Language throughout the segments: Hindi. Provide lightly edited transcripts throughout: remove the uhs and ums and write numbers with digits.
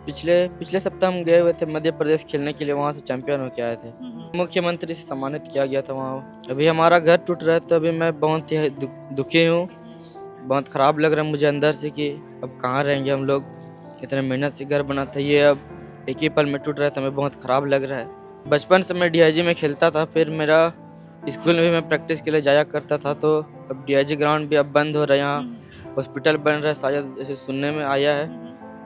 पिछले पिछले सप्ताह हम गए हुए थे मध्य प्रदेश खेलने के लिए, वहाँ से चैंपियन होके आए थे। मुख्यमंत्री से सम्मानित किया गया था वहाँ। अभी हमारा घर टूट रहा है तो अभी मैं बहुत ही दुखी हूँ। बहुत ख़राब लग रहा है मुझे अंदर से कि अब कहाँ रहेंगे हम लोग। इतने मेहनत से घर बना था, ये अब एक ही पल में टूट रहा है तो हमें बहुत ख़राब लग रहा है। बचपन से मैं डीआईजी में खेलता था, फिर मेरा स्कूल में भी मैं प्रैक्टिस के लिए जाया करता था। तो अब डीआईजी ग्राउंड भी अब बंद हो रहा है, यहाँ हॉस्पिटल बन रहा है शायद, जैसे सुनने में आया है।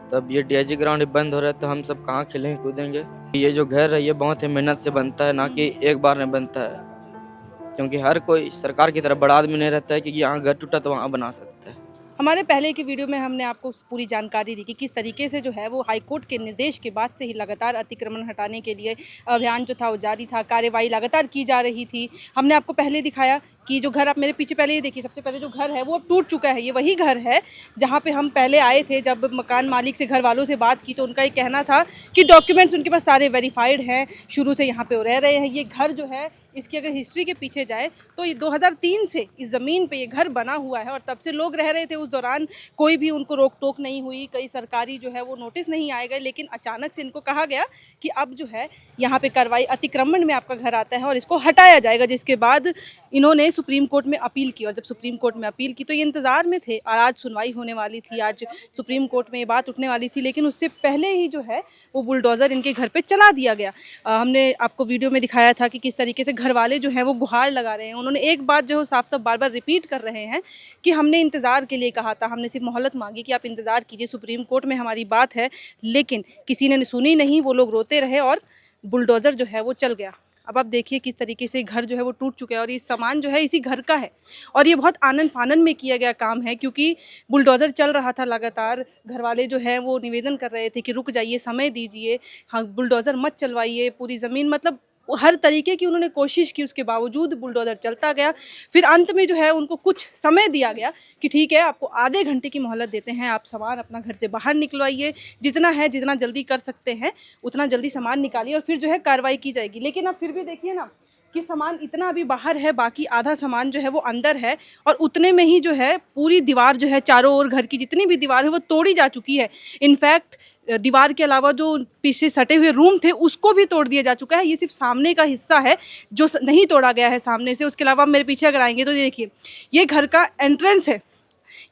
तब ये डीआईजी ग्राउंड बंद हो रहा है तो हम सब कहाँ खेलेंगे कूदेंगे। ये जो घर है ये बहुत ही मेहनत से बनता है, ना कि एक बार में बनता है। क्योंकि हर कोई सरकार की तरह बड़ा आदमी नहीं रहता है कि यहाँ घर टूटा तो वहाँ बना सकता है। हमारे पहले की वीडियो में हमने आपको पूरी जानकारी दी कि किस तरीके से जो है वो हाईकोर्ट के निर्देश के बाद से ही लगातार अतिक्रमण हटाने के लिए अभियान जो था वो जारी था, कार्यवाही लगातार की जा रही थी। हमने आपको पहले दिखाया कि जो घर आप मेरे पीछे पहले ये देखिए, सबसे पहले जो घर है वो अब टूट चुका है। ये वही घर है जहाँ पे हम पहले आए थे। जब मकान मालिक से घर वालों से बात की तो उनका ये कहना था कि डॉक्यूमेंट्स उनके पास सारे वेरीफाइड हैं, शुरू से यहाँ पे वो रह रहे हैं। ये घर जो है, इसकी अगर हिस्ट्री के पीछे जाए तो ये 2003 से इस ज़मीन पे ये घर बना हुआ है और तब से लोग रह रहे थे। उस दौरान कोई भी उनको रोक टोक नहीं हुई, कई सरकारी जो है वो नोटिस नहीं आए गए। लेकिन अचानक से इनको कहा गया कि अब जो है यहाँ पे कार्रवाई, अतिक्रमण में आपका घर आता है और इसको हटाया जाएगा। जिसके बाद इन्होंने सुप्रीम कोर्ट में अपील की और जब सुप्रीम कोर्ट में अपील की तो ये इंतज़ार में थे और आज सुनवाई होने वाली थी, आज सुप्रीम कोर्ट में ये बात उठने वाली थी। लेकिन उससे पहले ही जो है वो बुलडोज़र इनके घर पे चला दिया गया। हमने आपको वीडियो में दिखाया था कि किस तरीके से घर वाले जो हैं वो गुहार लगा रहे हैं। उन्होंने एक बात जो है साफ साफ बार बार रिपीट कर रहे हैं कि हमने इंतज़ार के लिए कहा था, हमने सिर्फ मोहलत मांगी कि आप इंतज़ार कीजिए, सुप्रीम कोर्ट में हमारी बात है। लेकिन किसी ने सुनी नहीं, वो लोग रोते रहे और बुलडोज़र जो है वो चल गया। अब आप देखिए किस तरीके से घर जो है वो टूट चुका है और ये सामान जो है इसी घर का है और ये बहुत आनन फानन में किया गया काम है, क्योंकि बुलडोज़र चल रहा था लगातार। घर वाले जो हैं वो निवेदन कर रहे थे कि रुक जाइए, समय दीजिए, हाँ बुलडोज़र मत चलवाइए, पूरी ज़मीन, मतलब हर तरीके की उन्होंने कोशिश की। उसके बावजूद बुलडोज़र चलता गया। फिर अंत में जो है उनको कुछ समय दिया गया कि ठीक है, आपको आधे घंटे की मोहलत देते हैं, आप सामान अपना घर से बाहर निकलवाइए, जितना है जितना जल्दी कर सकते हैं उतना जल्दी सामान निकालिए और फिर जो है कार्रवाई की जाएगी। लेकिन अब फिर भी देखिए ना कि सामान इतना अभी बाहर है, बाकी आधा सामान जो है वो अंदर है और उतने में ही जो है पूरी दीवार जो है, चारों ओर घर की जितनी भी दीवार है वो तोड़ी जा चुकी है। इनफैक्ट दीवार के अलावा जो पीछे सटे हुए रूम थे उसको भी तोड़ दिया जा चुका है। ये सिर्फ सामने का हिस्सा है जो नहीं तोड़ा गया है सामने से। उसके अलावा मेरे पीछे अगर आएंगे तो देखिए ये घर का एंट्रेंस है,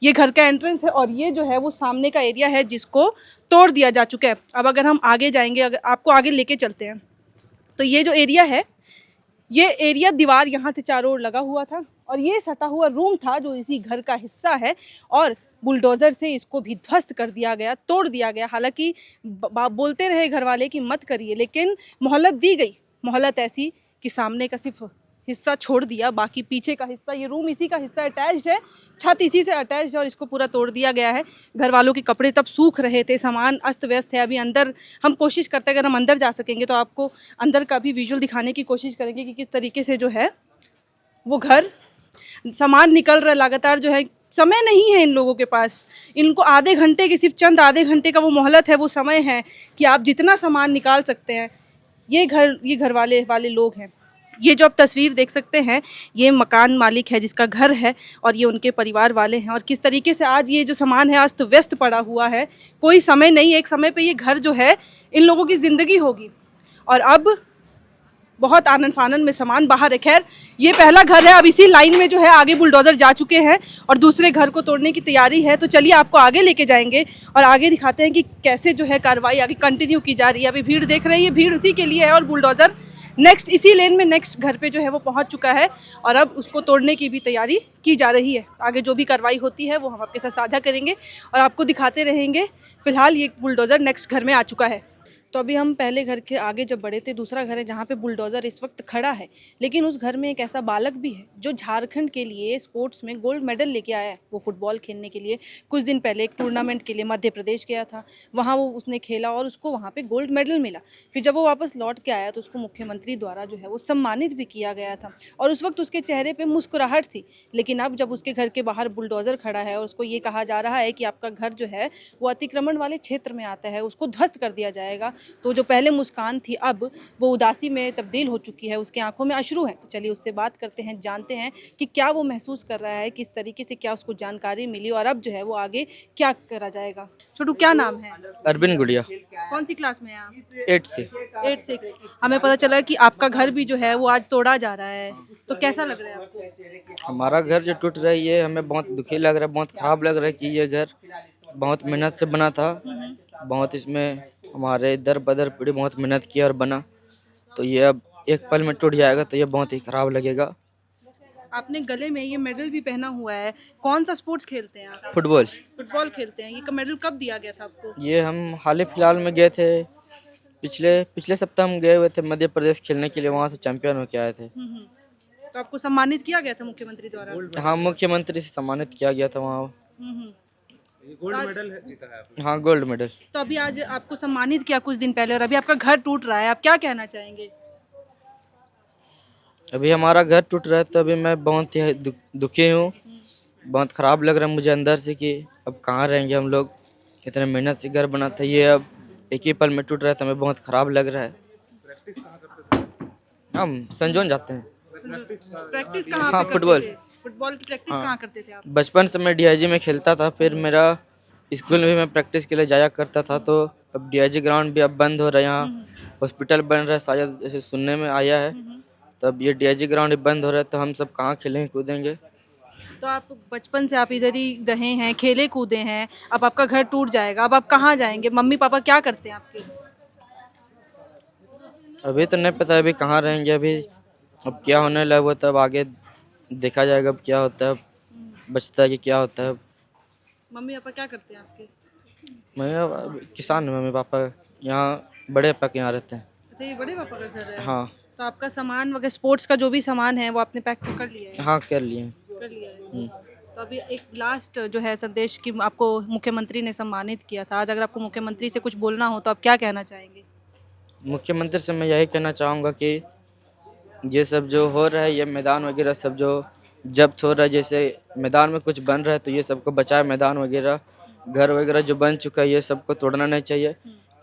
ये घर का एंट्रेंस है और ये जो है वो सामने का एरिया है जिसको तोड़ दिया जा चुका है। अब अगर हम आगे जाएंगे, अगर आपको आगे लेके चलते हैं तो ये जो एरिया है, ये एरिया दीवार यहाँ से चारों ओर लगा हुआ था और ये सटा हुआ रूम था जो इसी घर का हिस्सा है और बुलडोज़र से इसको भी ध्वस्त कर दिया गया, तोड़ दिया गया। हालांकि बोलते रहे घर वाले कि मत करिए, लेकिन मोहलत दी गई। मोहलत ऐसी कि सामने का सिर्फ हिस्सा छोड़ दिया, बाकी पीछे का हिस्सा, ये रूम इसी का हिस्सा अटैच्ड है, छत इसी से अटैच्ड है और इसको पूरा तोड़ दिया गया है। घर वालों के कपड़े तब सूख रहे थे, सामान अस्त व्यस्त है। अभी अंदर हम कोशिश करते हैं, अगर हम अंदर जा सकेंगे तो आपको अंदर का भी विजुअल दिखाने की कोशिश करेंगे कि किस तरीके से जो है वो घर, सामान निकल रहा है लगातार। जो है समय नहीं है इन लोगों के पास, इनको आधे घंटे की, सिर्फ चंद आधे घंटे का वो मोहलत है, वो समय है कि आप जितना सामान निकाल सकते हैं। ये घर वाले लोग हैं। ये जो आप तस्वीर देख सकते हैं ये मकान मालिक है जिसका घर है और ये उनके परिवार वाले हैं और किस तरीके से आज ये जो सामान है अस्त व्यस्त पड़ा हुआ है। कोई समय नहीं, एक समय पे ये घर जो है इन लोगों की ज़िंदगी होगी और अब बहुत आनन फानन में सामान बाहर है। खैर ये पहला घर है, अब इसी लाइन में जो है आगे बुलडोज़र जा चुके हैं और दूसरे घर को तोड़ने की तैयारी है। तो चलिए आपको आगे लेके जाएंगे और आगे दिखाते हैं कि कैसे जो है कार्रवाई आगे कंटिन्यू की जा रही है। अभी भीड़ देख रहे हैं, ये भीड़ उसी के लिए है और बुलडोज़र नेक्स्ट इसी लेन में नेक्स्ट घर पे जो है वो पहुंच चुका है और अब उसको तोड़ने की भी तैयारी की जा रही है। आगे जो भी कार्रवाई होती है वो हम आपके साथ साझा करेंगे और आपको दिखाते रहेंगे। फिलहाल ये बुलडोज़र नेक्स्ट घर में आ चुका है। तो अभी हम पहले घर के आगे जब बढ़े थे, दूसरा घर है जहाँ पे बुलडोज़र इस वक्त खड़ा है, लेकिन उस घर में एक ऐसा बालक भी है जो झारखंड के लिए स्पोर्ट्स में गोल्ड मेडल लेके आया है। वो फुटबॉल खेलने के लिए कुछ दिन पहले एक टूर्नामेंट के लिए मध्य प्रदेश गया था, वहाँ वो उसने खेला और उसको वहाँ पे गोल्ड मेडल मिला। फिर जब वो वापस लौट के आया तो उसको मुख्यमंत्री द्वारा जो है वो सम्मानित भी किया गया था और उस वक्त उसके चेहरे पर मुस्कुराहट थी। लेकिन अब जब उसके घर के बाहर बुलडोज़र खड़ा है और उसको ये कहा जा रहा है कि आपका घर जो है वो अतिक्रमण वाले क्षेत्र में आता है, उसको ध्वस्त कर दिया जाएगा, तो जो पहले मुस्कान थी अब वो उदासी में तब्दील हो चुकी है, उसकी आंखों में अश्रु हैं। तो चलिए उससे बात करते हैं, जानते हैं कि क्या वो महसूस कर रहा है, किस तरीके से क्या उसको जानकारी मिली और अब जो है वो आगे क्या करा जाएगा। छोटू क्या नाम है? अरविंद गुड़िया। कौन सी क्लास में हैं आप? 8 से। 8-6। हमें पता चला कि आपका घर भी जो है वो आज तोड़ा जा रहा है, तो कैसा लग रहा है आपको? हमारा घर जो टूट रहा है ये हमें बहुत दुखी लग रहा है, बहुत ख़राब लग रहा है कि ये घर बहुत मेहनत से बना था। बहुत इसमें हमारे दर बदर पीढ़ी बहुत मेहनत की और बना, तो ये अब एक पल में टूट जाएगा तो ये बहुत ही ख़राब लगेगा। आपने गले में ये मेडल भी पहना हुआ है, कौन सा स्पोर्ट्स खेलते हैं आप? फुटबॉल फुटबॉल खेलते हैं। ये मेडल कब दिया गया था आपको? ये हम हाल ही फिलहाल में गए थे, पिछले पिछले सप्ताह हम गए हुए थे मध्य प्रदेश खेलने के लिए, वहाँ से चैंपियन होके आए थे। तो आपको सम्मानित किया गया था मुख्यमंत्री द्वारा? हाँ, मुख्यमंत्री से सम्मानित किया गया था वहाँ। हम्म। गोल्ड मेडल जीता है आपने। हाँ, गोल्ड मेडल। तो अभी आज आपको सम्मानित किया कुछ दिन पहले और अभी आपका घर टूट रहा है, आप क्या कहना चाहेंगे? अभी हमारा घर टूट रहा है तो अभी मैं बहुत ही दुखी हूँ। बहुत ख़राब लग रहा है मुझे अंदर से कि अब कहाँ रहेंगे हम लोग। इतने मेहनत से घर बना था, ये अब एक ही पल में टूट रहा है तो हमें बहुत ख़राब लग रहा है। प्रैक्टिस कहाँ करते थे? हम संजोन जाते हैं। प्रैक्टिस कहाँ हाँ, पे फुटबॉल। करते थे? फुटबॉल की प्रैक्टिस कहाँ करते थे आप? बचपन से मैं डीआईजी में खेलता था, फिर मेरा स्कूल में भी मैं प्रैक्टिस के लिए जाया करता था, तो अब डीआईजी ग्राउंड भी अब बंद हो रहा है। यहाँ हॉस्पिटल बन रहा है शायद, जैसे सुनने में आया है। तो अब ये डीआईजी ग्राउंड बंद हो रहा है तो हम सब कहाँ खेलेंगे कूदेंगे। तो आप बचपन से आप इधर ही रहे हैं, खेले कूदे हैं, अब आपका घर टूट जाएगा, अब आप कहाँ जाएंगे? मम्मी पापा क्या करते हैं आपके? अभी तो नहीं पता अभी कहाँ रहेंगे। अभी अब क्या होने लगा वो तब आगे देखा जाएगा, अब क्या होता है, अब बचता है कि क्या होता है। मम्मी पापा क्या करते हैं आपके? मैं किसान हूँ, मम्मी पापा यहाँ बड़े पापा के यहाँ रहते हैं। अच्छा, ये बड़े पापा का घर है? हाँ। तो आपका सामान वगैरह स्पोर्ट्स का जो भी सामान है वो आपने पैक कर लिया है? हाँ, कर लिए हैं। कर लिया है। तो अभी एक लास्ट जो है संदेश कि आपको मुख्यमंत्री ने सम्मानित किया था, आज अगर आपको मुख्यमंत्री से कुछ बोलना हो तो आप क्या कहना चाहेंगे? मुख्यमंत्री से मैं यही कहना चाहूँगा कि ये सब जो हो रहा है, ये मैदान वगैरह सब जो जब्त हो रहा है, जैसे मैदान में कुछ बन रहा है तो ये सबको बचाए। मैदान वगैरह घर वगैरह जो बन चुका है ये सबको तोड़ना नहीं चाहिए,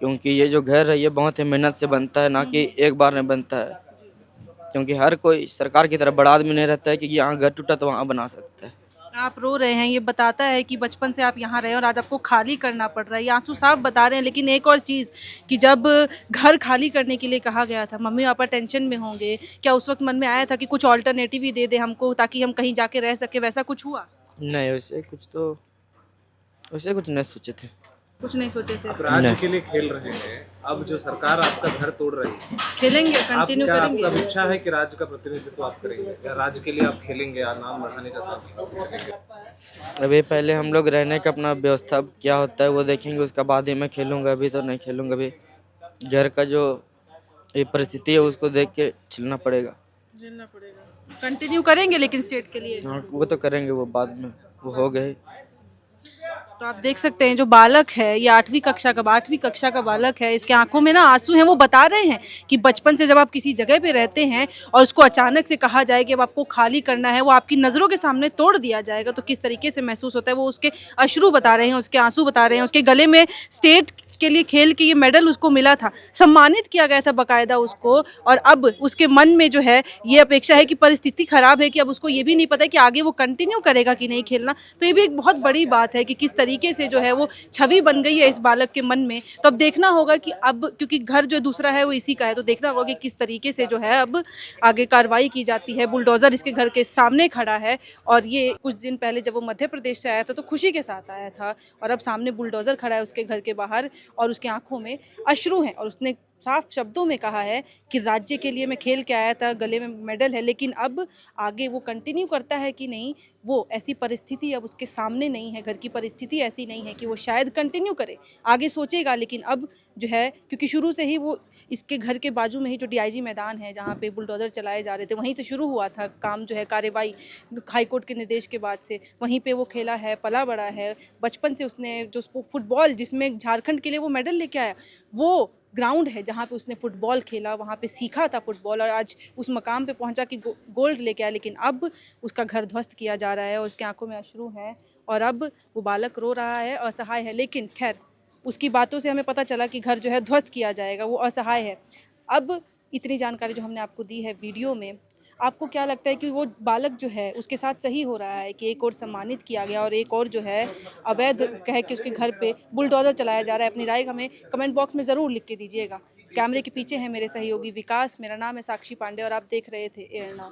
क्योंकि ये जो घर है ये बहुत ही मेहनत से बनता है, ना कि एक बार में बनता है। क्योंकि हर कोई सरकार की तरह बड़ा आदमी नहीं रहता है कि यहाँ घर टूटा तो वहाँ बना सकता है। आप रो रहे हैं, ये बताता है कि बचपन से आप यहाँ रहे और आज आपको खाली करना पड़ रहा है। ये आंसू साफ बता रहे हैं। लेकिन एक और चीज़ कि जब घर खाली करने के लिए कहा गया था, मम्मी पापा टेंशन में होंगे, क्या उस वक्त मन में आया था कि कुछ ऑल्टरनेटिव ही दे दे हमको ताकि हम कहीं जाके रह सके? वैसा कुछ हुआ? नहीं, वैसे कुछ नहीं सोचे थे। कुछ नहीं सोचे थे? आप राज्य के लिए खेल रहे हैं, अब जो सरकार आपका घर तोड़ रही है, खेलेंगे, आप कंटिन्यू क्या करेंगे? आपका इच्छा है कि राज्य का प्रतिनिधित्व आप करेंगे या राज्य के लिए आप खेलेंगे या नाम बढ़ाने का काम करेंगे? अभी पहले हम लोग रहने का अपना व्यवस्था क्या होता है वो देखेंगे, उसके बाद ही मैं खेलूँगा। अभी तो नहीं खेलूँगा। अभी घर का जो ये परिस्थिति है उसको देख के चलना पड़ेगा। झेलना पड़ेगा। कंटिन्यू करेंगे लेकिन स्टेट के लिए? हाँ, वो तो करेंगे, वो बाद में वो हो गए। तो आप देख सकते हैं जो बालक है ये 8वीं कक्षा का बालक है, इसके आंखों में ना आंसू हैं। वो बता रहे हैं कि बचपन से जब आप किसी जगह पे रहते हैं और उसको अचानक से कहा जाए कि अब आपको खाली करना है, वो आपकी नज़रों के सामने तोड़ दिया जाएगा, तो किस तरीके से महसूस होता है। वो उसके अश्रु बता रहे हैं, उसके आंसू बता रहे हैं। उसके गले में स्टेट के लिए खेल के ये मेडल उसको मिला था, सम्मानित किया गया था बकायदा उसको, और अब उसके मन में जो है ये अपेक्षा है कि परिस्थिति खराब है कि अब उसको ये भी नहीं पता है कि आगे वो कंटिन्यू करेगा कि नहीं खेलना। तो ये भी एक बहुत बड़ी बात है कि किस तरीके से जो है वो छवि बन गई है इस बालक के मन में। तो अब देखना होगा कि अब क्योंकि घर जो दूसरा है वो इसी का है, तो देखना होगा कि किस तरीके से जो है अब आगे कार्रवाई की जाती है। बुलडोज़र इसके घर के सामने खड़ा है और ये कुछ दिन पहले जब वो मध्य प्रदेश से आया था तो खुशी के साथ आया था, और अब सामने बुलडोज़र खड़ा है उसके घर के बाहर और उसकी आंखों में अश्रु हैं, और उसने साफ शब्दों में कहा है कि राज्य के लिए मैं खेल के आया था, गले में मेडल है, लेकिन अब आगे वो कंटिन्यू करता है कि नहीं, वो ऐसी परिस्थिति अब उसके सामने नहीं है, घर की परिस्थिति ऐसी नहीं है कि वो शायद कंटिन्यू करे, आगे सोचेगा। लेकिन अब जो है क्योंकि शुरू से ही वो इसके घर के बाजू में ही जो डीआईजी मैदान है जहाँ पे बुलडोज़र चलाए जा रहे थे वहीं से शुरू हुआ था काम, जो है कार्यवाही हाईकोर्ट के निर्देश के बाद से वहीं पे वो खेला है, पला बड़ा है। बचपन से उसने जो फुटबॉल जिसमें झारखंड के लिए वो मेडल लेके आया, वो ग्राउंड है जहाँ पे उसने फुटबॉल खेला, वहाँ पे सीखा था फुटबॉल और आज उस मकाम पे पहुँचा कि गोल्ड लेके आया। लेकिन अब उसका घर ध्वस्त किया जा रहा है और उसकी आंखों में अश्रु हैं और अब वो बालक रो रहा है, असहाय है। लेकिन खैर उसकी बातों से हमें पता चला कि घर जो है ध्वस्त किया जाएगा, वो असहाय है। अब इतनी जानकारी जो हमने आपको दी है वीडियो में, आपको क्या लगता है कि वो बालक जो है उसके साथ सही हो रहा है कि एक और सम्मानित किया गया और एक और जो है अवैध कह के उसके घर पे बुलडोजर चलाया जा रहा है? अपनी राय हमें कमेंट बॉक्स में ज़रूर लिख के दीजिएगा। कैमरे के पीछे है मेरे सहयोगी विकास, मेरा नाम है साक्षी पांडे और आप देख रहे थे एयर नाउ।